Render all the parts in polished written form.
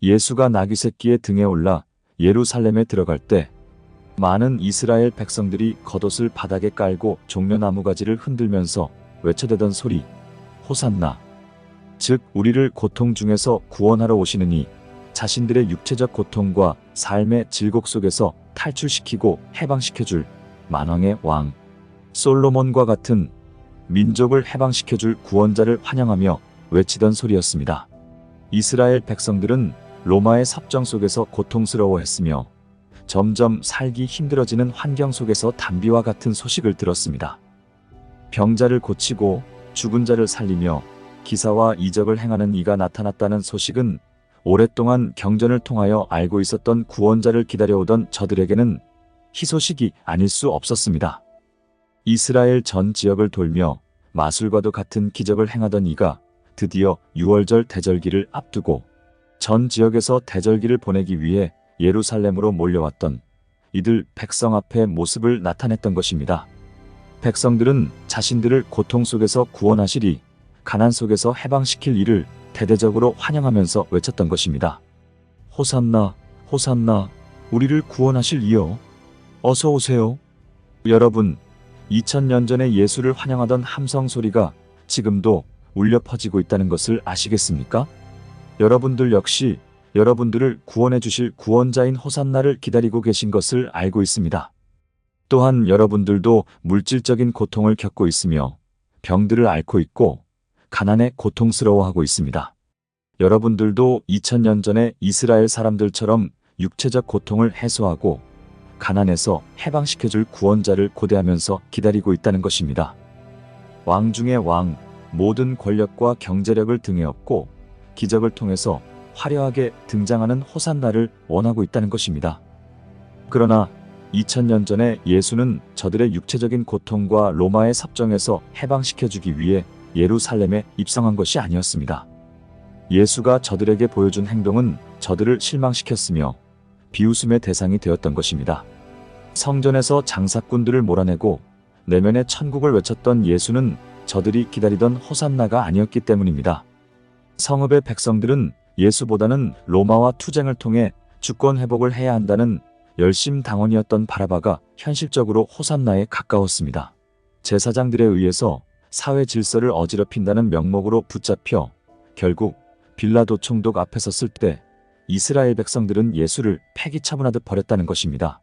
예수가 나귀 새끼의 등에 올라 예루살렘에 들어갈 때 많은 이스라엘 백성들이 겉옷을 바닥에 깔고 종려나무 가지를 흔들면서 외쳐대던 소리, 호산나. 즉 우리를 고통 중에서 구원하러 오시느니 자신들의 육체적 고통과 삶의 질곡 속에서 탈출시키고 해방시켜줄 만왕의 왕 솔로몬과 같은 민족을 해방시켜줄 구원자를 환영하며 외치던 소리였습니다. 이스라엘 백성들은 로마의 섭정 속에서 고통스러워했으며 점점 살기 힘들어지는 환경 속에서 단비와 같은 소식을 들었습니다. 병자를 고치고 죽은 자를 살리며 기사와 이적을 행하는 이가 나타났다는 소식은 오랫동안 경전을 통하여 알고 있었던 구원자를 기다려오던 저들에게는 희소식이 아닐 수 없었습니다. 이스라엘 전 지역을 돌며 마술과도 같은 기적을 행하던 이가 드디어 유월절 대절기를 앞두고 전 지역에서 대절기를 보내기 위해 예루살렘으로 몰려왔던 이들 백성 앞에 모습을 나타냈던 것입니다. 백성들은 자신들을 고통 속에서 구원하시리, 가난 속에서 해방시킬 이를 대대적으로 환영하면서 외쳤던 것입니다. 호산나, 호산나, 우리를 구원하실 이여, 어서 오세요. 여러분, 2000년 전에 예수를 환영하던 함성 소리가 지금도 울려 퍼지고 있다는 것을 아시겠습니까? 여러분들 역시 여러분들을 구원해 주실 구원자인 호산나를 기다리고 계신 것을 알고 있습니다. 또한 여러분들도 물질적인 고통을 겪고 있으며 병들을 앓고 있고 가난에 고통스러워하고 있습니다. 여러분들도 2000년 전에 이스라엘 사람들처럼 육체적 고통을 해소하고 가난에서 해방시켜줄 구원자를 고대하면서 기다리고 있다는 것입니다. 왕 중의 왕, 모든 권력과 경제력을 등에 업고 기적을 통해서 화려하게 등장하는 호산나를 원하고 있다는 것입니다. 그러나 2000년 전에 예수는 저들의 육체적인 고통과 로마의 섭정에서 해방시켜주기 위해 예루살렘에 입성한 것이 아니었습니다. 예수가 저들에게 보여준 행동은 저들을 실망시켰으며 비웃음의 대상이 되었던 것입니다. 성전에서 장사꾼들을 몰아내고 내면의 천국을 외쳤던 예수는 저들이 기다리던 호산나가 아니었기 때문입니다. 성읍의 백성들은 예수보다는 로마와 투쟁을 통해 주권 회복을 해야 한다는 열심당원이었던 바라바가 현실적으로 호산나에 가까웠습니다. 제사장들에 의해서 사회 질서를 어지럽힌다는 명목으로 붙잡혀 결국 빌라도 총독 앞에 섰을 때 이스라엘 백성들은 예수를 패기 처분하듯 버렸다는 것입니다.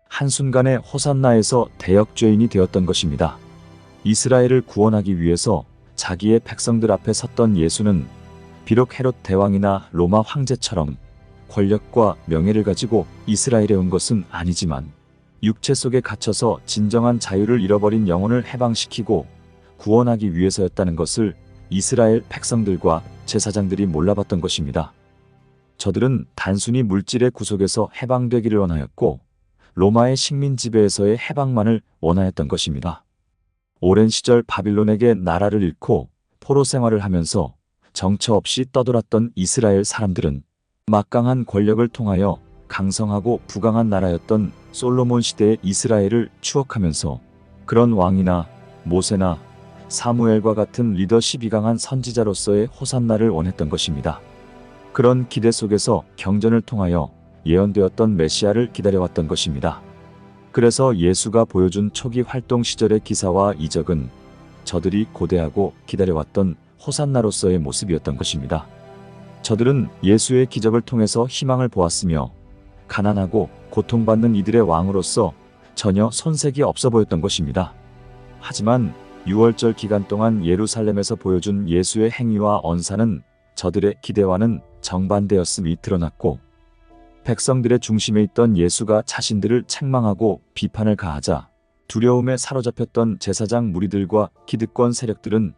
한순간에 호산나에서 대역죄인이 되었던 것입니다. 이스라엘을 구원하기 위해서 자기의 백성들 앞에 섰던 예수는 비록 헤롯 대왕이나 로마 황제처럼 권력과 명예를 가지고 이스라엘에 온 것은 아니지만 육체 속에 갇혀서 진정한 자유를 잃어버린 영혼을 해방시키고 구원하기 위해서였다는 것을 이스라엘 백성들과 제사장들이 몰라봤던 것입니다. 저들은 단순히 물질의 구속에서 해방되기를 원하였고 로마의 식민 지배에서의 해방만을 원하였던 것입니다. 오랜 시절 바빌론에게 나라를 잃고 포로 생활을 하면서 정처 없이 떠돌았던 이스라엘 사람들은 막강한 권력을 통하여 강성하고 부강한 나라였던 솔로몬 시대의 이스라엘을 추억하면서 그런 왕이나 모세나 사무엘과 같은 리더십이 강한 선지자로서의 호산나를 원했던 것입니다. 그런 기대 속에서 경전을 통하여 예언되었던 메시아를 기다려왔던 것입니다. 그래서 예수가 보여준 초기 활동 시절의 기사와 이적은 저들이 고대하고 기다려왔던 호산나로서의 모습이었던 것입니다. 저들은 예수의 기적을 통해서 희망을 보았으며 가난하고 고통받는 이들의 왕으로서 전혀 손색이 없어 보였던 것입니다. 하지만 유월절 기간 동안 예루살렘에서 보여준 예수의 행위와 언사는 저들의 기대와는 정반대였음이 드러났고 백성들의 중심에 있던 예수가 자신들을 책망하고 비판을 가하자 두려움에 사로잡혔던 제사장 무리들과 기득권 세력들은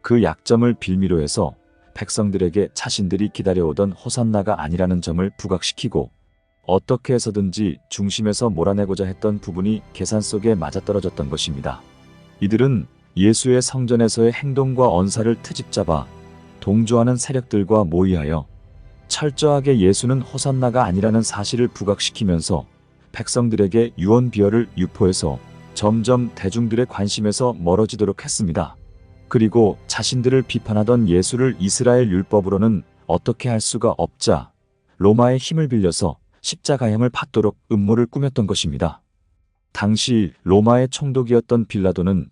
그 약점을 빌미로 해서 백성들에게 자신들이 기다려오던 호산나가 아니라는 점을 부각시키고 어떻게 해서든지 중심에서 몰아내고자 했던 부분이 계산 속에 맞아떨어졌던 것입니다. 이들은 예수의 성전에서의 행동과 언사를 트집잡아 동조하는 세력들과 모의하여 철저하게 예수는 호산나가 아니라는 사실을 부각시키면서 백성들에게 유언비어를 유포해서 점점 대중들의 관심에서 멀어지도록 했습니다. 그리고 자신들을 비판하던 예수를 이스라엘 율법으로는 어떻게 할 수가 없자 로마의 힘을 빌려서 십자가형을 받도록 음모를 꾸몄던 것입니다. 당시 로마의 총독이었던 빌라도는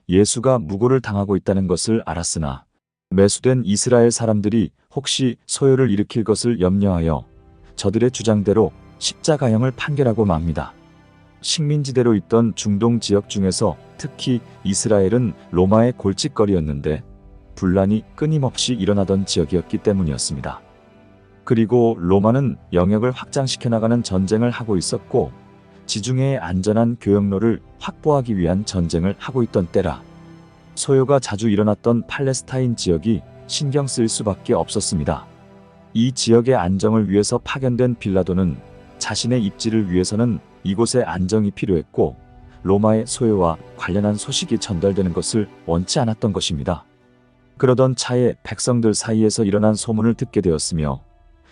예수가 무고를 당하고 있다는 것을 알았으나 매수된 이스라엘 사람들이 혹시 소요를 일으킬 것을 염려하여 저들의 주장대로 십자가형을 판결하고 맙니다. 식민지대로 있던 중동 지역 중에서 특히 이스라엘은 로마의 골칫거리였는데 분란이 끊임없이 일어나던 지역이었기 때문이었습니다. 그리고 로마는 영역을 확장시켜 나가는 전쟁을 하고 있었고 지중해의 안전한 교역로를 확보하기 위한 전쟁을 하고 있던 때라 소요가 자주 일어났던 팔레스타인 지역이 신경 쓸 수밖에 없었습니다. 이 지역의 안정을 위해서 파견된 빌라도는 자신의 입지를 위해서는 이곳에 안정이 필요했고 로마의 소요와 관련한 소식이 전달되는 것을 원치 않았던 것입니다. 그러던 차에 백성들 사이에서 일어난 소문을 듣게 되었으며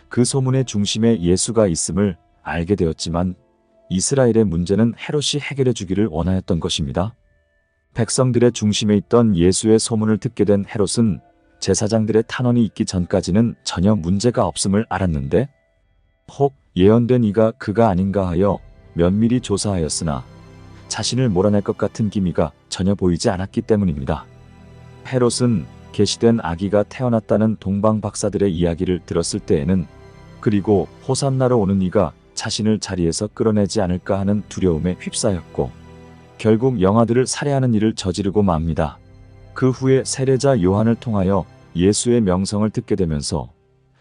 그 소문의 중심에 예수가 있음을 알게 되었지만 이스라엘의 문제는 헤롯이 해결해 주기를 원하였던 것입니다. 백성들의 중심에 있던 예수의 소문을 듣게 된 헤롯은 제사장들의 탄원이 있기 전까지는 전혀 문제가 없음을 알았는데 혹 예언된 이가 그가 아닌가 하여 면밀히 조사하였으나 자신을 몰아낼 것 같은 기미가 전혀 보이지 않았기 때문입니다. 헤롯은 계시된 아기가 태어났다는 동방 박사들의 이야기를 들었을 때에는 그리고 호산나로 오는 이가 자신을 자리에서 끌어내지 않을까 하는 두려움에 휩싸였고 결국 영아들을 살해하는 일을 저지르고 맙니다. 그 후에 세례자 요한을 통하여 예수의 명성을 듣게 되면서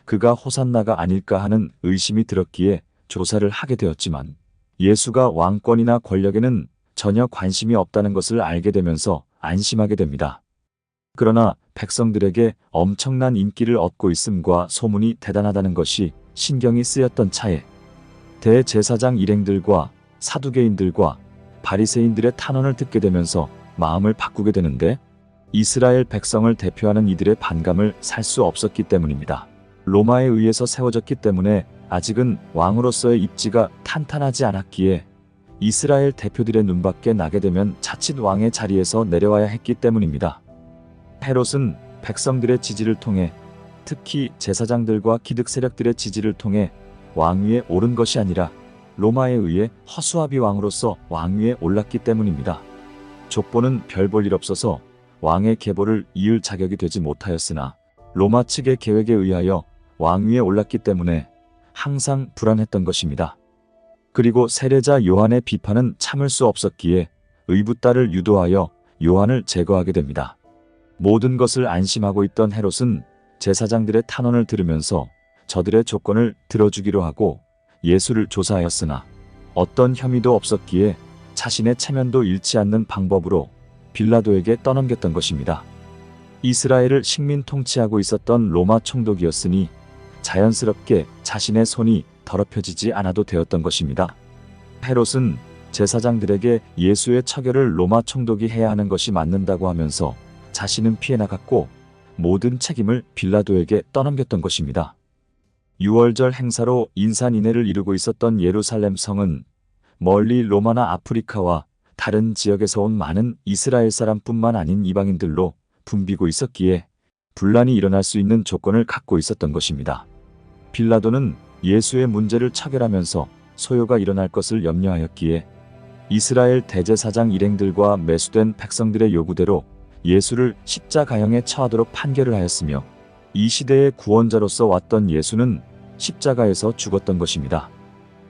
그가 호산나가 아닐까 하는 의심이 들었기에 조사를 하게 되었지만 예수가 왕권이나 권력에는 전혀 관심이 없다는 것을 알게 되면서 안심하게 됩니다. 그러나 백성들에게 엄청난 인기를 얻고 있음과 소문이 대단하다는 것이 신경이 쓰였던 차에 대제사장 일행들과 사두개인들과 바리새인들의 탄원을 듣게 되면서 마음을 바꾸게 되는데 이스라엘 백성을 대표하는 이들의 반감을 살 수 없었기 때문입니다. 로마에 의해서 세워졌기 때문에 아직은 왕으로서의 입지가 탄탄하지 않았기에 이스라엘 대표들의 눈밖에 나게 되면 자칫 왕의 자리에서 내려와야 했기 때문입니다. 헤롯은 백성들의 지지를 통해 특히 제사장들과 기득 세력들의 지지를 통해 왕위에 오른 것이 아니라 로마에 의해 허수아비 왕으로서 왕위에 올랐기 때문입니다. 족보는 별 볼 일 없어서 왕의 계보를 이을 자격이 되지 못하였으나 로마 측의 계획에 의하여 왕위에 올랐기 때문에 항상 불안했던 것입니다. 그리고 세례자 요한의 비판은 참을 수 없었기에 의붓딸을 유도하여 요한을 제거하게 됩니다. 모든 것을 안심하고 있던 헤롯은 제사장들의 탄원을 들으면서 저들의 조건을 들어주기로 하고 예수를 조사하였으나 어떤 혐의도 없었기에 자신의 체면도 잃지 않는 방법으로 빌라도에게 떠넘겼던 것입니다. 이스라엘을 식민 통치하고 있었던 로마 총독이었으니 자연스럽게 자신의 손이 더럽혀지지 않아도 되었던 것입니다. 헤롯은 제사장들에게 예수의 처결을 로마 총독이 해야 하는 것이 맞는다고 하면서 자신은 피해 나갔고 모든 책임을 빌라도에게 떠넘겼던 것입니다. 6월절 행사로 인산인해를 이루고 있었던 예루살렘 성은 멀리 로마나 아프리카와 다른 지역에서 온 많은 이스라엘 사람뿐만 아닌 이방인들로 붐비고 있었기에 분란이 일어날 수 있는 조건을 갖고 있었던 것입니다. 빌라도는 예수의 문제를 처결하면서 소요가 일어날 것을 염려하였기에 이스라엘 대제사장 일행들과 매수된 백성들의 요구대로 예수를 십자가형에 처하도록 판결을 하였으며 이 시대의 구원자로서 왔던 예수는 십자가에서 죽었던 것입니다.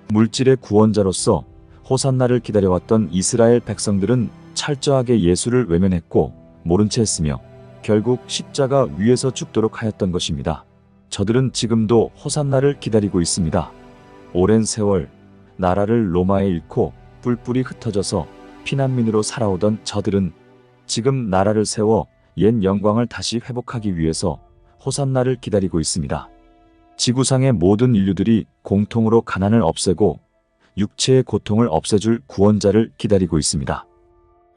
물질의 구원자로서 호산나를 기다려왔던 이스라엘 백성들은 철저하게 예수를 외면했고 모른 채 했으며 결국 십자가 위에서 죽도록 하였던 것입니다. 저들은 지금도 호산나를 기다리고 있습니다. 오랜 세월 나라를 로마에 잃고 뿔뿔이 흩어져서 피난민으로 살아오던 저들은 지금 나라를 세워 옛 영광을 다시 회복하기 위해서 호산나를 기다리고 있습니다. 지구상의 모든 인류들이 공통으로 가난을 없애고 육체의 고통을 없애줄 구원자를 기다리고 있습니다.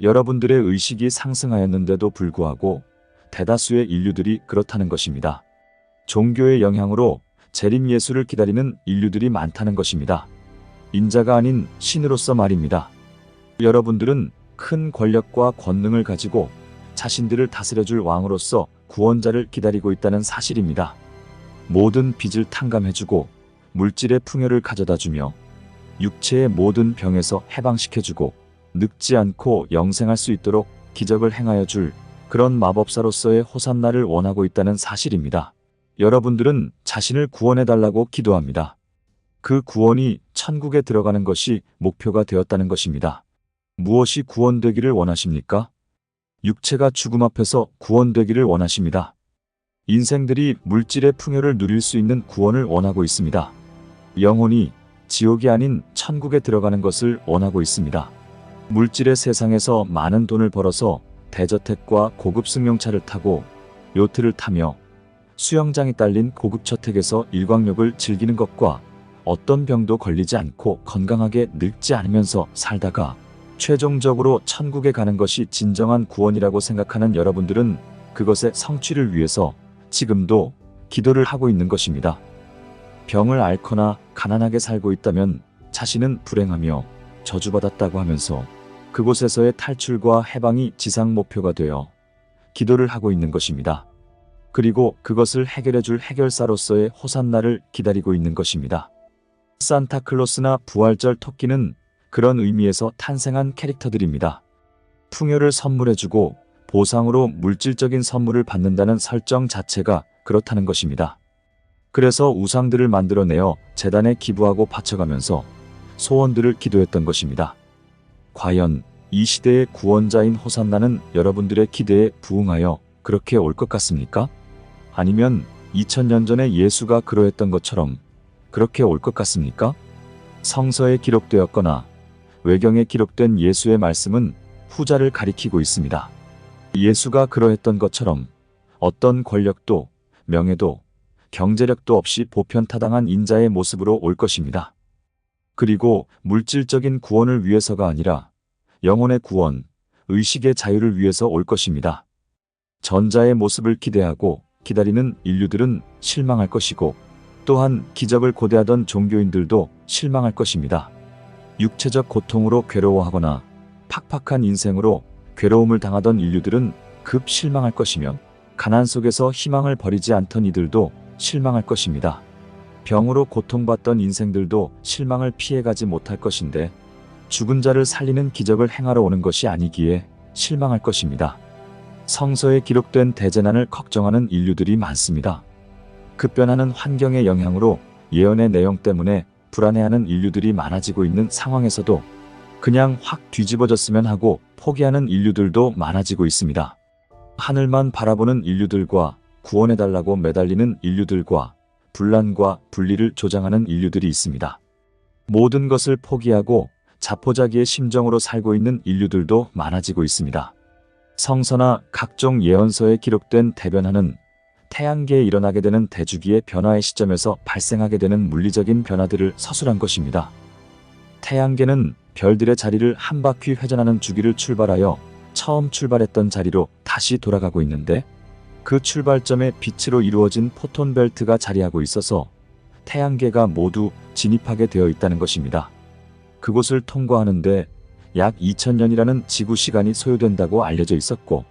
여러분들의 의식이 상승하였는데도 불구하고 대다수의 인류들이 그렇다는 것입니다. 종교의 영향으로 재림 예수를 기다리는 인류들이 많다는 것입니다. 인자가 아닌 신으로서 말입니다. 여러분들은 큰 권력과 권능을 가지고 자신들을 다스려줄 왕으로서 구원자를 기다리고 있다는 사실입니다. 모든 빚을 탕감해주고 물질의 풍요를 가져다 주며 육체의 모든 병에서 해방시켜주고 늙지 않고 영생할 수 있도록 기적을 행하여 줄 그런 마법사로서의 호산나를 원하고 있다는 사실입니다. 여러분들은 자신을 구원해달라고 기도합니다. 그 구원이 천국에 들어가는 것이 목표가 되었다는 것입니다. 무엇이 구원되기를 원하십니까? 육체가 죽음 앞에서 구원되기를 원하십니다. 인생들이 물질의 풍요를 누릴 수 있는 구원을 원하고 있습니다. 영혼이 지옥이 아닌 천국에 들어가는 것을 원하고 있습니다. 물질의 세상에서 많은 돈을 벌어서 대저택과 고급 승용차를 타고 요트를 타며 수영장이 딸린 고급 저택에서 일광욕을 즐기는 것과 어떤 병도 걸리지 않고 건강하게 늙지 않으면서 살다가 최종적으로 천국에 가는 것이 진정한 구원이라고 생각하는 여러분들은 그것의 성취를 위해서 지금도 기도를 하고 있는 것입니다. 병을 앓거나 가난하게 살고 있다면 자신은 불행하며 저주받았다고 하면서 그곳에서의 탈출과 해방이 지상 목표가 되어 기도를 하고 있는 것입니다. 그리고 그것을 해결해줄 해결사로서의 호산나를 기다리고 있는 것입니다. 산타클로스나 부활절 토끼는 그런 의미에서 탄생한 캐릭터들입니다. 풍요를 선물해주고 보상으로 물질적인 선물을 받는다는 설정 자체가 그렇다는 것입니다. 그래서 우상들을 만들어내어 재단에 기부하고 바쳐가면서 소원들을 기도했던 것입니다. 과연 이 시대의 구원자인 호산나는 여러분들의 기대에 부응하여 그렇게 올 것 같습니까? 아니면 2000년 전에 예수가 그러했던 것처럼 그렇게 올 것 같습니까? 성서에 기록되었거나 외경에 기록된 예수의 말씀은 후자를 가리키고 있습니다. 예수가 그러했던 것처럼 어떤 권력도 명예도 경제력도 없이 보편타당한 인자의 모습으로 올 것입니다. 그리고 물질적인 구원을 위해서가 아니라 영혼의 구원, 의식의 자유를 위해서 올 것입니다. 전자의 모습을 기대하고 기다리는 인류들은 실망할 것이고 또한 기적을 고대하던 종교인들도 실망할 것입니다. 육체적 고통으로 괴로워하거나 팍팍한 인생으로 괴로움을 당하던 인류들은 급 실망할 것이며 가난 속에서 희망을 버리지 않던 이들도 실망할 것입니다. 병으로 고통받던 인생들도 실망을 피해가지 못할 것인데 죽은 자를 살리는 기적을 행하러 오는 것이 아니기에 실망할 것입니다. 성서에 기록된 대재난을 걱정하는 인류들이 많습니다. 급변하는 환경의 영향으로 예언의 내용 때문에 불안해하는 인류들이 많아지고 있는 상황에서도 그냥 확 뒤집어졌으면 하고 포기하는 인류들도 많아지고 있습니다. 하늘만 바라보는 인류들과 구원해달라고 매달리는 인류들과 분란과 분리를 조장하는 인류들이 있습니다. 모든 것을 포기하고 자포자기의 심정으로 살고 있는 인류들도 많아지고 있습니다. 성서나 각종 예언서에 기록된 대변화는 태양계에 일어나게 되는 대주기의 변화의 시점에서 발생하게 되는 물리적인 변화들을 서술한 것입니다. 태양계는 별들의 자리를 한 바퀴 회전하는 주기를 출발하여 처음 출발했던 자리로 다시 돌아가고 있는데 그 출발점에 빛으로 이루어진 포톤 벨트가 자리하고 있어서 태양계가 모두 진입하게 되어 있다는 것입니다. 그곳을 통과하는데 약 2000년이라는 지구 시간이 소요된다고 알려져 있었고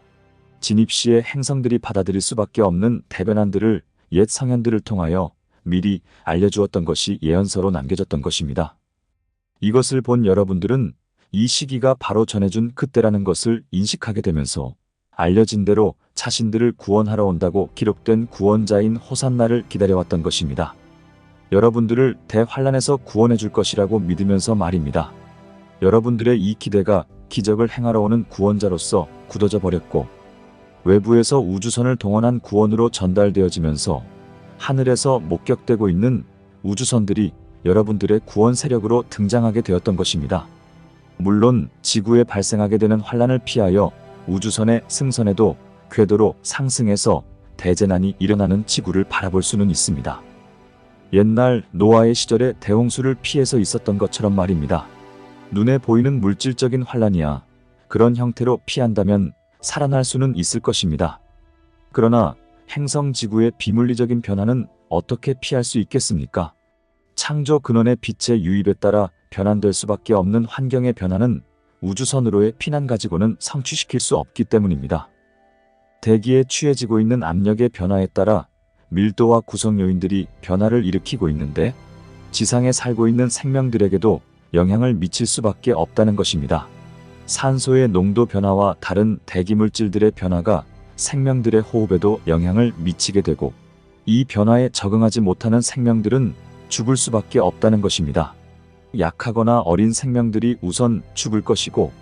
진입 시에 행성들이 받아들일 수밖에 없는 대변환들을 옛 성현들을 통하여 미리 알려주었던 것이 예언서로 남겨졌던 것입니다. 이것을 본 여러분들은 이 시기가 바로 전해준 그때라는 것을 인식하게 되면서 알려진 대로 자신들을 구원하러 온다고 기록된 구원자인 호산나를 기다려왔던 것입니다. 여러분들을 대환란에서 구원해 줄 것이라고 믿으면서 말입니다. 여러분들의 이 기대가 기적을 행하러 오는 구원자로서 굳어져 버렸고 외부에서 우주선을 동원한 구원으로 전달되어지면서 하늘에서 목격되고 있는 우주선들이 여러분들의 구원 세력으로 등장하게 되었던 것입니다. 물론 지구에 발생하게 되는 환란을 피하여 우주선의 승선에도 궤도로 상승해서 대재난이 일어나는 지구를 바라볼 수는 있습니다. 옛날 노아의 시절에 대홍수를 피해서 있었던 것처럼 말입니다. 눈에 보이는 물질적인 환란이야 그런 형태로 피한다면 살아날 수는 있을 것입니다. 그러나 행성 지구의 비물리적인 변화는 어떻게 피할 수 있겠습니까? 창조 근원의 빛의 유입에 따라 변환될 수밖에 없는 환경의 변화는 우주선으로의 피난 가지고는 성취시킬 수 없기 때문입니다. 대기에 취해지고 있는 압력의 변화에 따라 밀도와 구성 요인들이 변화를 일으키고 있는데 지상에 살고 있는 생명들에게도 영향을 미칠 수밖에 없다는 것입니다. 산소의 농도 변화와 다른 대기물질들의 변화가 생명들의 호흡에도 영향을 미치게 되고, 이 변화에 적응하지 못하는 생명들은 죽을 수밖에 없다는 것입니다. 약하거나 어린 생명들이 우선 죽을 것이고,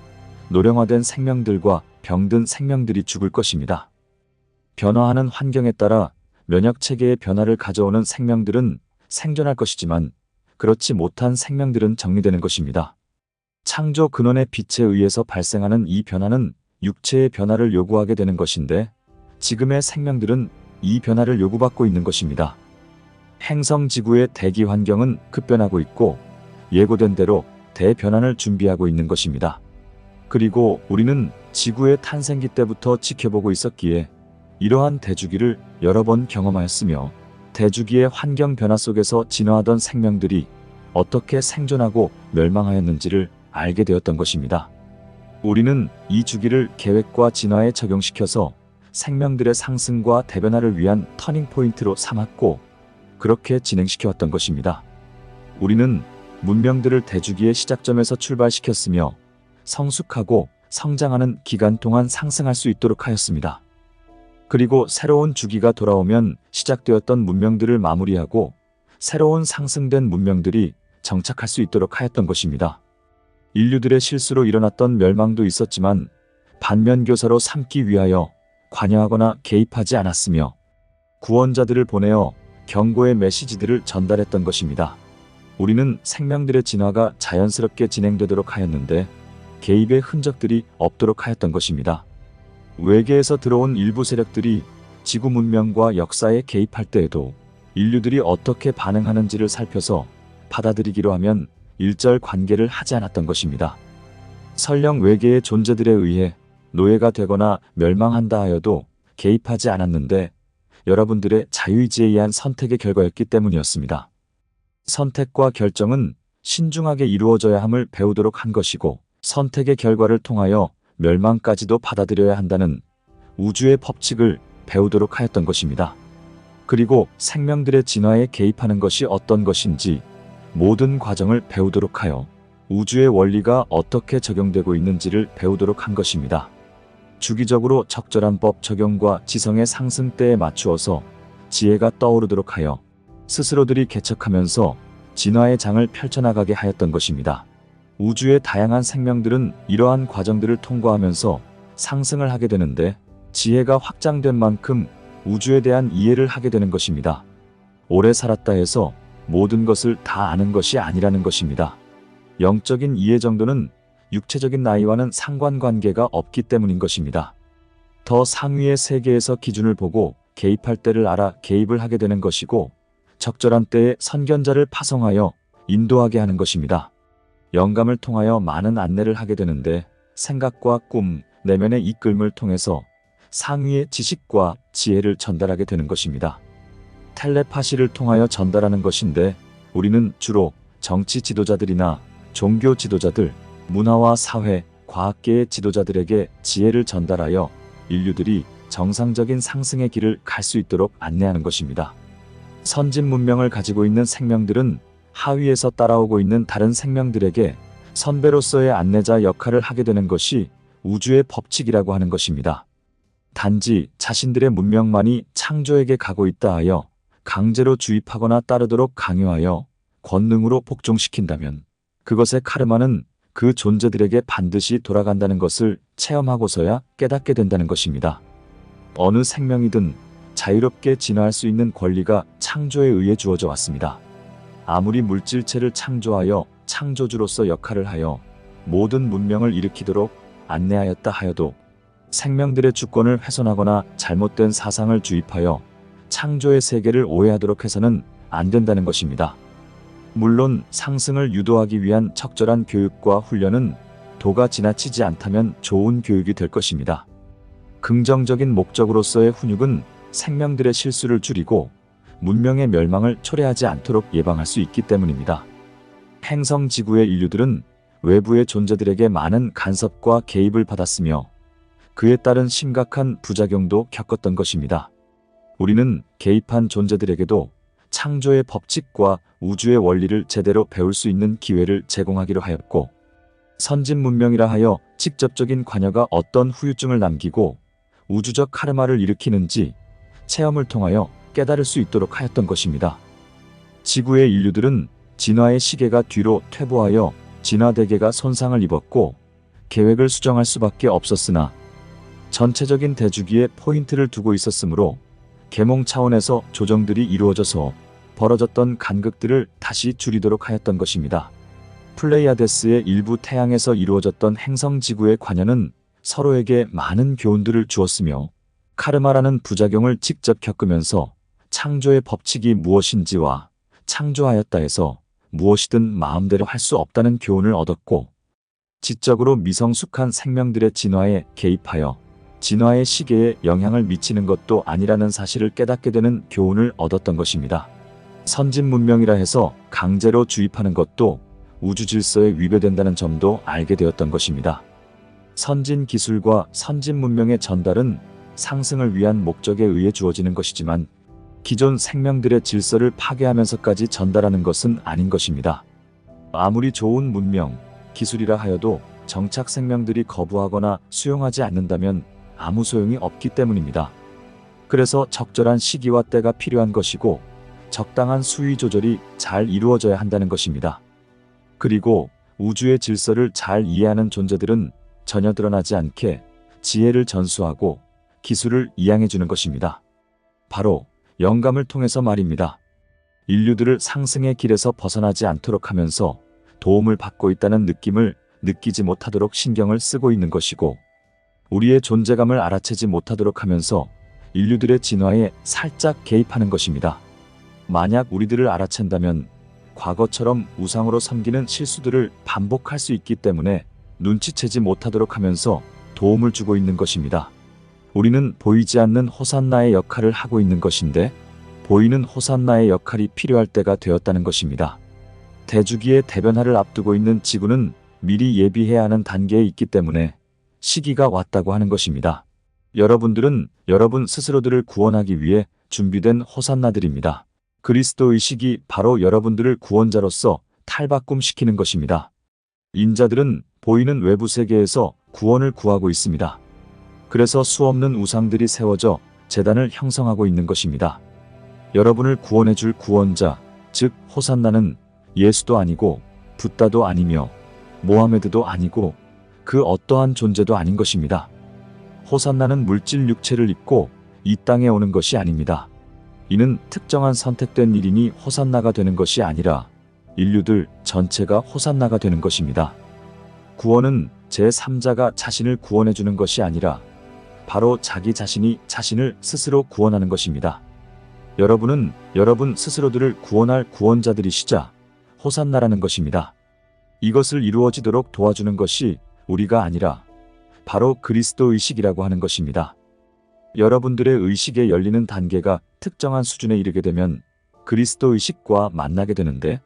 노령화된 생명들과 병든 생명들이 죽을 것입니다. 변화하는 환경에 따라 면역체계의 변화를 가져오는 생명들은 생존할 것이지만, 그렇지 못한 생명들은 정리되는 것입니다. 창조 근원의 빛에 의해서 발생하는 이 변화는 육체의 변화를 요구하게 되는 것인데, 지금의 생명들은 이 변화를 요구받고 있는 것입니다. 행성 지구의 대기 환경은 급변하고 있고, 예고된 대로 대변환을 준비하고 있는 것입니다. 그리고 우리는 지구의 탄생기 때부터 지켜보고 있었기에 이러한 대주기를 여러 번 경험하였으며, 대주기의 환경 변화 속에서 진화하던 생명들이 어떻게 생존하고 멸망하였는지를 알게 되었던 것입니다. 우리는 이 주기를 계획과 진화에 적용시켜서 생명들의 상승과 대변화를 위한 터닝 포인트로 삼았고, 그렇게 진행시켜왔던 것입니다. 우리는 문명들을 대주기의 시작점에서 출발시켰으며, 성숙하고 성장하는 기간 동안 상승할 수 있도록 하였습니다. 그리고 새로운 주기가 돌아오면 시작되었던 문명들을 마무리하고 새로운 상승된 문명들이 정착할 수 있도록 하였던 것입니다. 인류들의 실수로 일어났던 멸망도 있었지만, 반면교사로 삼기 위하여 관여하거나 개입하지 않았으며, 구원자들을 보내어 경고의 메시지들을 전달했던 것입니다. 우리는 생명들의 진화가 자연스럽게 진행되도록 하였는데, 개입의 흔적들이 없도록 하였던 것입니다. 외계에서 들어온 일부 세력들이 지구 문명과 역사에 개입할 때에도 인류들이 어떻게 반응하는지를 살펴서 받아들이기로 하면 일절 관계를 하지 않았던 것입니다. 설령 외계의 존재들에 의해 노예가 되거나 멸망한다 하여도 개입하지 않았는데, 여러분들의 자유의지에 의한 선택의 결과였기 때문이었습니다. 선택과 결정은 신중하게 이루어져야 함을 배우도록 한 것이고, 선택의 결과를 통하여 멸망까지도 받아들여야 한다는 우주의 법칙을 배우도록 하였던 것입니다. 그리고 생명들의 진화에 개입하는 것이 어떤 것인지 모든 과정을 배우도록 하여 우주의 원리가 어떻게 적용되고 있는지를 배우도록 한 것입니다. 주기적으로 적절한 법 적용과 지성의 상승때에 맞추어서 지혜가 떠오르도록 하여 스스로들이 개척하면서 진화의 장을 펼쳐나가게 하였던 것입니다. 우주의 다양한 생명들은 이러한 과정들을 통과하면서 상승을 하게 되는데, 지혜가 확장된 만큼 우주에 대한 이해를 하게 되는 것입니다. 오래 살았다 해서 모든 것을 다 아는 것이 아니라는 것입니다. 영적인 이해 정도는 육체적인 나이와는 상관관계가 없기 때문인 것입니다. 더 상위의 세계에서 기준을 보고 개입할 때를 알아 개입을 하게 되는 것이고, 적절한 때에 선견자를 파송하여 인도하게 하는 것입니다. 영감을 통하여 많은 안내를 하게 되는데, 생각과 꿈, 내면의 이끌음을 통해서 상위의 지식과 지혜를 전달하게 되는 것입니다. 텔레파시를 통하여 전달하는 것인데, 우리는 주로 정치 지도자들이나 종교 지도자들, 문화와 사회, 과학계의 지도자들에게 지혜를 전달하여 인류들이 정상적인 상승의 길을 갈 수 있도록 안내하는 것입니다. 선진 문명을 가지고 있는 생명들은 하위에서 따라오고 있는 다른 생명들에게 선배로서의 안내자 역할을 하게 되는 것이 우주의 법칙이라고 하는 것입니다. 단지 자신들의 문명만이 창조에게 가고 있다 하여 강제로 주입하거나 따르도록 강요하여 권능으로 복종시킨다면, 그것의 카르마는 그 존재들에게 반드시 돌아간다는 것을 체험하고서야 깨닫게 된다는 것입니다. 어느 생명이든 자유롭게 진화할 수 있는 권리가 창조에 의해 주어져 왔습니다. 아무리 물질체를 창조하여 창조주로서 역할을 하여 모든 문명을 일으키도록 안내하였다 하여도, 생명들의 주권을 훼손하거나 잘못된 사상을 주입하여 창조의 세계를 오해하도록 해서는 안 된다는 것입니다. 물론 상승을 유도하기 위한 적절한 교육과 훈련은 도가 지나치지 않다면 좋은 교육이 될 것입니다. 긍정적인 목적으로서의 훈육은 생명들의 실수를 줄이고 문명의 멸망을 초래하지 않도록 예방할 수 있기 때문입니다. 행성 지구의 인류들은 외부의 존재들에게 많은 간섭과 개입을 받았으며, 그에 따른 심각한 부작용도 겪었던 것입니다. 우리는 개입한 존재들에게도 창조의 법칙과 우주의 원리를 제대로 배울 수 있는 기회를 제공하기로 하였고, 선진 문명이라 하여 직접적인 관여가 어떤 후유증을 남기고 우주적 카르마를 일으키는지 체험을 통하여 깨달을 수 있도록 하였던 것입니다. 지구의 인류들은 진화의 시계가 뒤로 퇴보하여 진화대계가 손상을 입었고 계획을 수정할 수밖에 없었으나 전체적인 대주기에 포인트를 두고 있었으므로 계몽 차원에서 조정들이 이루어져서 벌어졌던 간극들을 다시 줄이도록 하였던 것입니다. 플레이아데스의 일부 태양에서 이루어졌던 행성 지구의 관여는 서로에게 많은 교훈들을 주었으며 카르마라는 부작용을 직접 겪으면서 창조의 법칙이 무엇인지와 창조하였다 해서 무엇이든 마음대로 할 수 없다는 교훈을 얻었고, 지적으로 미성숙한 생명들의 진화에 개입하여 진화의 시계에 영향을 미치는 것도 아니라는 사실을 깨닫게 되는 교훈을 얻었던 것입니다. 선진 문명이라 해서 강제로 주입하는 것도 우주 질서에 위배된다는 점도 알게 되었던 것입니다. 선진 기술과 선진 문명의 전달은 상승을 위한 목적에 의해 주어지는 것이지만 기존 생명들의 질서를 파괴하면서까지 전달하는 것은 아닌 것입니다. 아무리 좋은 문명, 기술이라 하여도 정착 생명들이 거부하거나 수용하지 않는다면 아무 소용이 없기 때문입니다. 그래서 적절한 시기와 때가 필요한 것이고 적당한 수위 조절이 잘 이루어져야 한다는 것입니다. 그리고 우주의 질서를 잘 이해하는 존재들은 전혀 드러나지 않게 지혜를 전수하고 기술을 이양해주는 것입니다. 바로 영감을 통해서 말입니다. 인류들을 상승의 길에서 벗어나지 않도록 하면서 도움을 받고 있다는 느낌을 느끼지 못하도록 신경을 쓰고 있는 것이고, 우리의 존재감을 알아채지 못하도록 하면서 인류들의 진화에 살짝 개입하는 것입니다. 만약 우리들을 알아챈다면 과거처럼 우상으로 섬기는 실수들을 반복할 수 있기 때문에 눈치채지 못하도록 하면서 도움을 주고 있는 것입니다. 우리는 보이지 않는 호산나의 역할을 하고 있는 것인데 보이는 호산나의 역할이 필요할 때가 되었다는 것입니다. 대주기의 대변화를 앞두고 있는 지구는 미리 예비해야 하는 단계에 있기 때문에 시기가 왔다고 하는 것입니다. 여러분들은 여러분 스스로들을 구원하기 위해 준비된 호산나들입니다. 그리스도 의식이 바로 여러분들을 구원자로서 탈바꿈시키는 것입니다. 인자들은 보이는 외부 세계에서 구원을 구하고 있습니다. 그래서 수없는 우상들이 세워져 제단을 형성하고 있는 것입니다. 여러분을 구원해줄 구원자, 즉 호산나는 예수도 아니고 붓다도 아니며 모하메드도 아니고 그 어떠한 존재도 아닌 것입니다. 호산나는 물질 육체를 입고 이 땅에 오는 것이 아닙니다. 이는 특정한 선택된 일인이 호산나가 되는 것이 아니라 인류들 전체가 호산나가 되는 것입니다. 구원은 제3자가 자신을 구원해주는 것이 아니라 바로 자기 자신이 자신을 스스로 구원하는 것입니다. 여러분은 여러분 스스로들을 구원할 구원자들이시자 호산나라는 것입니다. 이것을 이루어지도록 도와주는 것이 우리가 아니라 바로 그리스도 의식이라고 하는 것입니다. 여러분들의 의식에 열리는 단계가 특정한 수준에 이르게 되면 그리스도 의식과 만나게 되는데,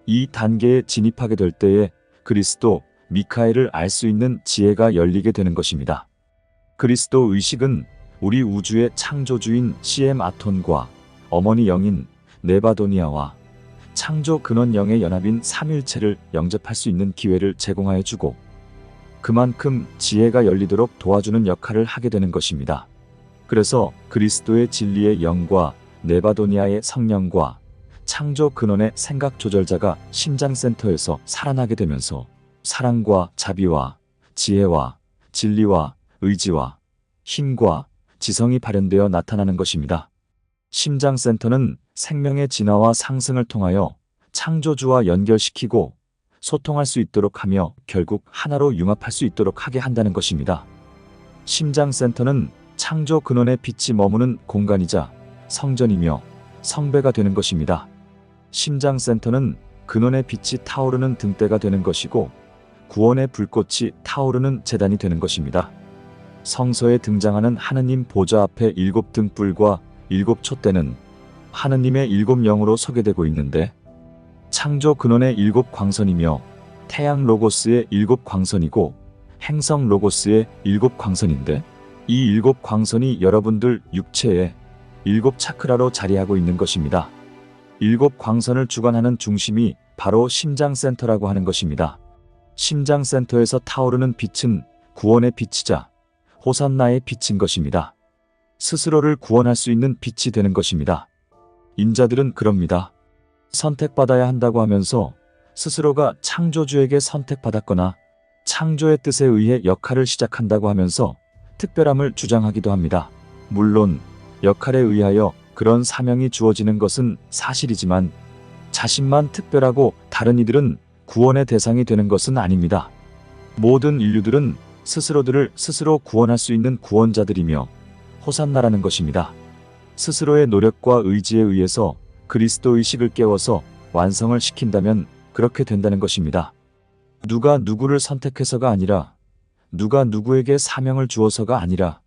이 단계에 진입하게 될 때에 그리스도, 미카엘을 알 수 있는 지혜가 열리게 되는 것입니다. 그리스도 의식은 우리 우주의 창조주인 CM 아톤과 어머니 영인 네바도니아와 창조 근원 영의 연합인 삼일체를 영접할 수 있는 기회를 제공하여 주고 그만큼 지혜가 열리도록 도와주는 역할을 하게 되는 것입니다. 그래서 그리스도의 진리의 영과 네바도니아의 성령과 창조 근원의 생각 조절자가 심장센터에서 살아나게 되면서 사랑과 자비와 지혜와 진리와 의지와 힘과 지성이 발현되어 나타나는 것입니다. 심장센터는 생명의 진화와 상승을 통하여 창조주와 연결시키고 소통할 수 있도록 하며 결국 하나로 융합할 수 있도록 하게 한다는 것입니다. 심장센터는 창조 근원의 빛이 머무는 공간이자 성전이며 성배가 되는 것입니다. 심장센터는 근원의 빛이 타오르는 등대가 되는 것이고 구원의 불꽃이 타오르는 제단이 되는 것입니다. 성서에 등장하는 하느님 보좌 앞에 7 등불과 7 촛대는 하느님의 7 영으로 소개되고 있는데, 창조 근원의 7 광선이며 태양 로고스의 7 광선이고 행성 로고스의 7 광선인데, 이 7 광선이 여러분들 육체의 7 차크라로 자리하고 있는 것입니다. 7 광선을 주관하는 중심이 바로 심장센터라고 하는 것입니다. 심장센터에서 타오르는 빛은 구원의 빛이자 호산나의 빛인 것입니다. 스스로를 구원할 수 있는 빛이 되는 것입니다. 인자들은 그럽니다. 선택받아야 한다고 하면서 스스로가 창조주에게 선택받았거나 창조의 뜻에 의해 역할을 시작한다고 하면서 특별함을 주장하기도 합니다. 물론 역할에 의하여 그런 사명이 주어지는 것은 사실이지만 자신만 특별하고 다른 이들은 구원의 대상이 되는 것은 아닙니다. 모든 인류들은 스스로들을 스스로 구원할 수 있는 구원자들이며 호산나라는 것입니다. 스스로의 노력과 의지에 의해서 그리스도 의식을 깨워서 완성을 시킨다면 그렇게 된다는 것입니다. 누가 누구를 선택해서가 아니라 누가 누구에게 사명을 주어서가 아니라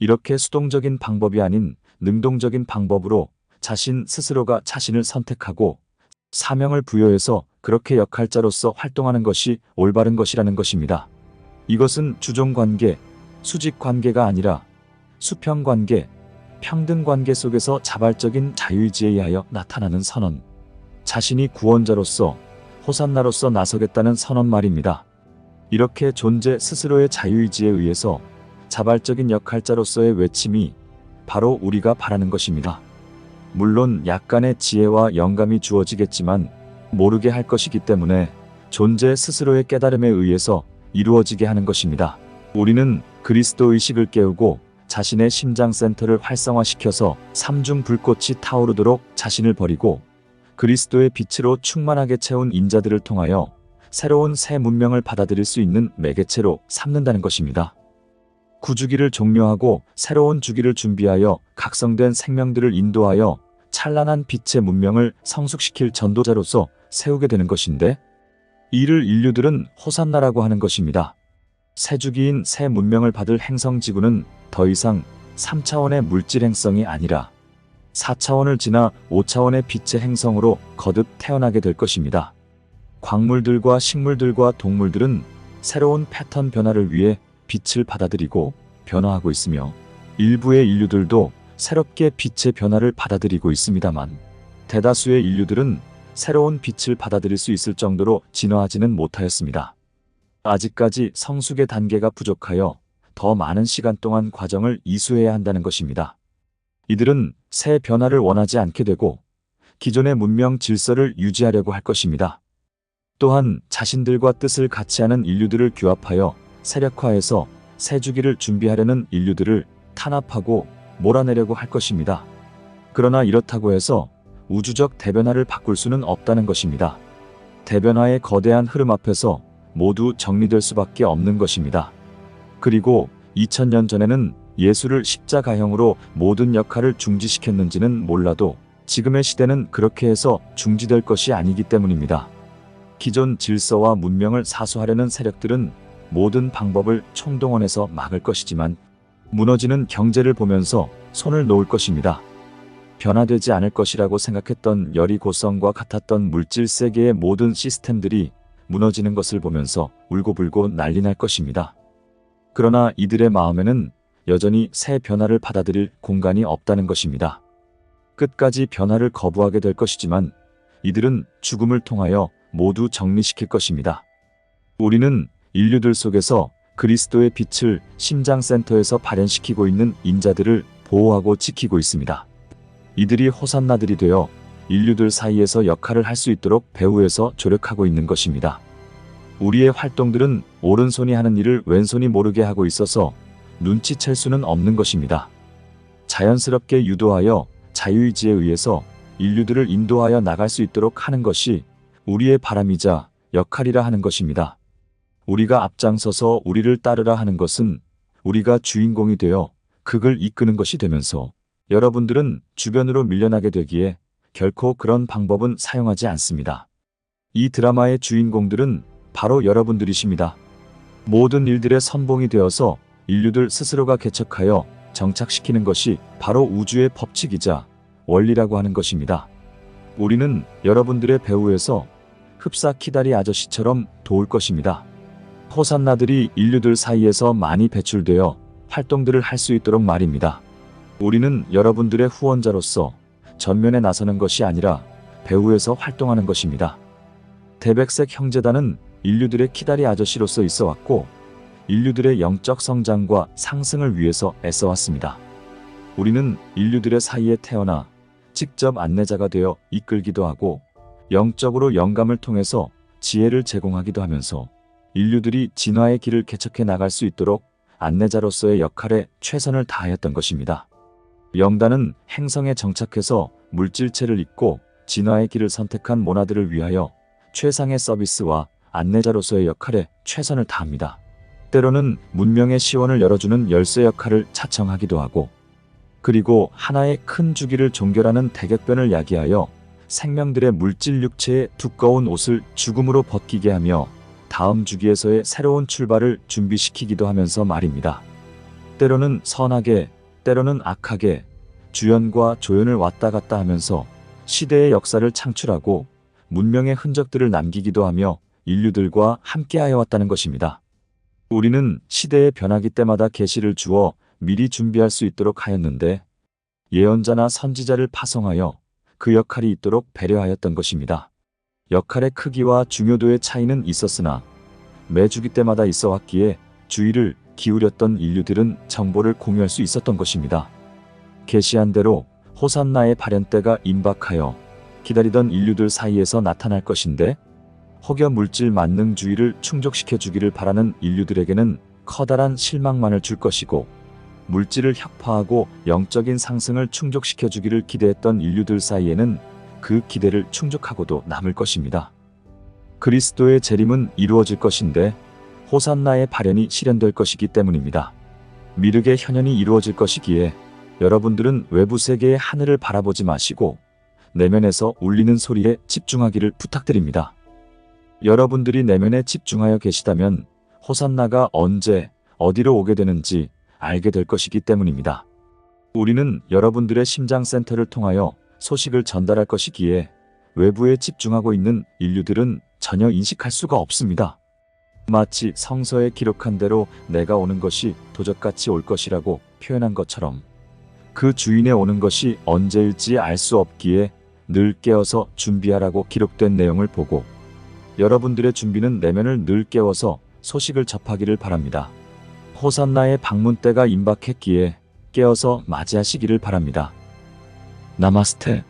이렇게 수동적인 방법이 아닌 능동적인 방법으로 자신 스스로가 자신을 선택하고 사명을 부여해서 그렇게 역할자로서 활동하는 것이 올바른 것이라는 것입니다. 이것은 주종관계, 수직관계가 아니라 수평관계, 평등관계 속에서 자발적인 자유의지에 의하여 나타나는 선언, 자신이 구원자로서 호산나로서 나서겠다는 선언 말입니다. 이렇게 존재 스스로의 자유의지에 의해서 자발적인 역할자로서의 외침이 바로 우리가 바라는 것입니다. 물론 약간의 지혜와 영감이 주어지겠지만 모르게 할 것이기 때문에 존재 스스로의 깨달음에 의해서 이루어지게 하는 것입니다. 우리는 그리스도 의식을 깨우고 자신의 심장센터를 활성화시켜서 삼중 불꽃이 타오르도록 자신을 버리고 그리스도의 빛으로 충만하게 채운 인자들을 통하여 새로운 새 문명을 받아들일 수 있는 매개체로 삼는다는 것입니다. 구주기를 종료하고 새로운 주기를 준비하여 각성된 생명들을 인도하여 찬란한 빛의 문명을 성숙시킬 전도자로서 세우게 되는 것인데 이를 인류들은 호산나라고 하는 것입니다. 새 주기인 새 문명을 받을 행성지구는 더 이상 3차원의 물질 행성이 아니라 4차원을 지나 5차원의 빛의 행성으로 거듭 태어나게 될 것입니다. 광물들과 식물들과 동물들은 새로운 패턴 변화를 위해 빛을 받아들이고 변화하고 있으며 일부의 인류들도 새롭게 빛의 변화를 받아들이고 있습니다만 대다수의 인류들은 새로운 빛을 받아들일 수 있을 정도로 진화하지는 못하였습니다. 아직까지 성숙의 단계가 부족하여 더 많은 시간 동안 과정을 이수해야 한다는 것입니다. 이들은 새 변화를 원하지 않게 되고 기존의 문명 질서를 유지하려고 할 것입니다. 또한 자신들과 뜻을 같이 하는 인류들을 규합하여 세력화해서 새 주기를 준비하려는 인류들을 탄압하고 몰아내려고 할 것입니다. 그러나 이렇다고 해서 우주적 대변화를 바꿀 수는 없다는 것입니다. 대변화의 거대한 흐름 앞에서 모두 정리될 수밖에 없는 것입니다. 그리고 2000년 전에는 예수를 십자가형으로 모든 역할을 중지시켰는지는 몰라도 지금의 시대는 그렇게 해서 중지될 것이 아니기 때문입니다. 기존 질서와 문명을 사수하려는 세력들은 모든 방법을 총동원해서 막을 것이지만 무너지는 경제를 보면서 손을 놓을 것입니다. 변화되지 않을 것이라고 생각했던 열이고성과 같았던 물질 세계의 모든 시스템들이 무너지는 것을 보면서 울고불고 난리 날 것입니다. 그러나 이들의 마음에는 여전히 새 변화를 받아들일 공간이 없다는 것입니다. 끝까지 변화를 거부하게 될 것이지만 이들은 죽음을 통하여 모두 정리시킬 것입니다. 우리는 인류들 속에서 그리스도의 빛을 심장센터에서 발현시키고 있는 인자들을 보호하고 지키고 있습니다. 이들이 호산나들이 되어 인류들 사이에서 역할을 할 수 있도록 배후에서 조력하고 있는 것입니다. 우리의 활동들은 오른손이 하는 일을 왼손이 모르게 하고 있어서 눈치챌 수는 없는 것입니다. 자연스럽게 유도하여 자유의지에 의해서 인류들을 인도하여 나갈 수 있도록 하는 것이 우리의 바람이자 역할이라 하는 것입니다. 우리가 앞장서서 우리를 따르라 하는 것은 우리가 주인공이 되어 극을 이끄는 것이 되면서 여러분들은 주변으로 밀려나게 되기에 결코 그런 방법은 사용하지 않습니다. 이 드라마의 주인공들은 바로 여러분들이십니다. 모든 일들의 선봉이 되어서 인류들 스스로가 개척하여 정착시키는 것이 바로 우주의 법칙이자 원리라고 하는 것입니다. 우리는 여러분들의 배후에서 흡사 키다리 아저씨처럼 도울 것입니다. 호산나들이 인류들 사이에서 많이 배출되어 활동들을 할 수 있도록 말입니다. 우리는 여러분들의 후원자로서 전면에 나서는 것이 아니라 배후에서 활동하는 것입니다. 대백색 형제단은 인류들의 키다리 아저씨로서 있어왔고 인류들의 영적 성장과 상승을 위해서 애써왔습니다. 우리는 인류들의 사이에 태어나 직접 안내자가 되어 이끌기도 하고 영적으로 영감을 통해서 지혜를 제공하기도 하면서 인류들이 진화의 길을 개척해 나갈 수 있도록 안내자로서의 역할에 최선을 다하였던 것입니다. 영단은 행성에 정착해서 물질체를 잇고 진화의 길을 선택한 모나드를 위하여 최상의 서비스와 안내자로서의 역할에 최선을 다합니다. 때로는 문명의 시원을 열어주는 열쇠 역할을 차청하기도 하고 그리고 하나의 큰 주기를 종결하는 대격변을 야기하여 생명들의 물질 육체의 두꺼운 옷을 죽음으로 벗기게 하며 다음 주기에서의 새로운 출발을 준비시키기도 하면서 말입니다. 때로는 선하게, 때로는 악하게 주연과 조연을 왔다 갔다 하면서 시대의 역사를 창출하고 문명의 흔적들을 남기기도 하며 인류들과 함께하여 왔다는 것입니다. 우리는 시대의 변화기 때마다 계시를 주어 미리 준비할 수 있도록 하였는데 예언자나 선지자를 파송하여 그 역할이 있도록 배려하였던 것입니다. 역할의 크기와 중요도의 차이는 있었으나 매 주기 때마다 있어 왔기에 주의를 기울였던 인류들은 정보를 공유할 수 있었던 것입니다. 계시한 대로 호산나의 발현 때가 임박하여 기다리던 인류들 사이에서 나타날 것인데 혹여 물질 만능주의를 충족시켜 주기를 바라는 인류들에게는 커다란 실망만을 줄 것이고 물질을 혁파하고 영적인 상승을 충족시켜 주기를 기대했던 인류들 사이에는 그 기대를 충족하고도 남을 것입니다. 그리스도의 재림은 이루어질 것인데 호산나의 발현이 실현될 것이기 때문입니다. 미륵의 현현이 이루어질 것이기에 여러분들은 외부 세계의 하늘을 바라보지 마시고 내면에서 울리는 소리에 집중하기를 부탁드립니다. 여러분들이 내면에 집중하여 계시다면 호산나가 언제 어디로 오게 되는지 알게 될 것이기 때문입니다. 우리는 여러분들의 심장센터를 통하여 소식을 전달할 것이기에 외부에 집중하고 있는 인류들은 전혀 인식할 수가 없습니다. 마치 성서에 기록한 대로 내가 오는 것이 도적같이 올 것이라고 표현한 것처럼 그 주인의 오는 것이 언제일지 알 수 없기에 늘 깨어서 준비하라고 기록된 내용을 보고 여러분들의 준비는 내면을 늘 깨워서 소식을 접하기를 바랍니다. 호산나의 방문 때가 임박했기에 깨어서 맞이하시기를 바랍니다. 나마스테.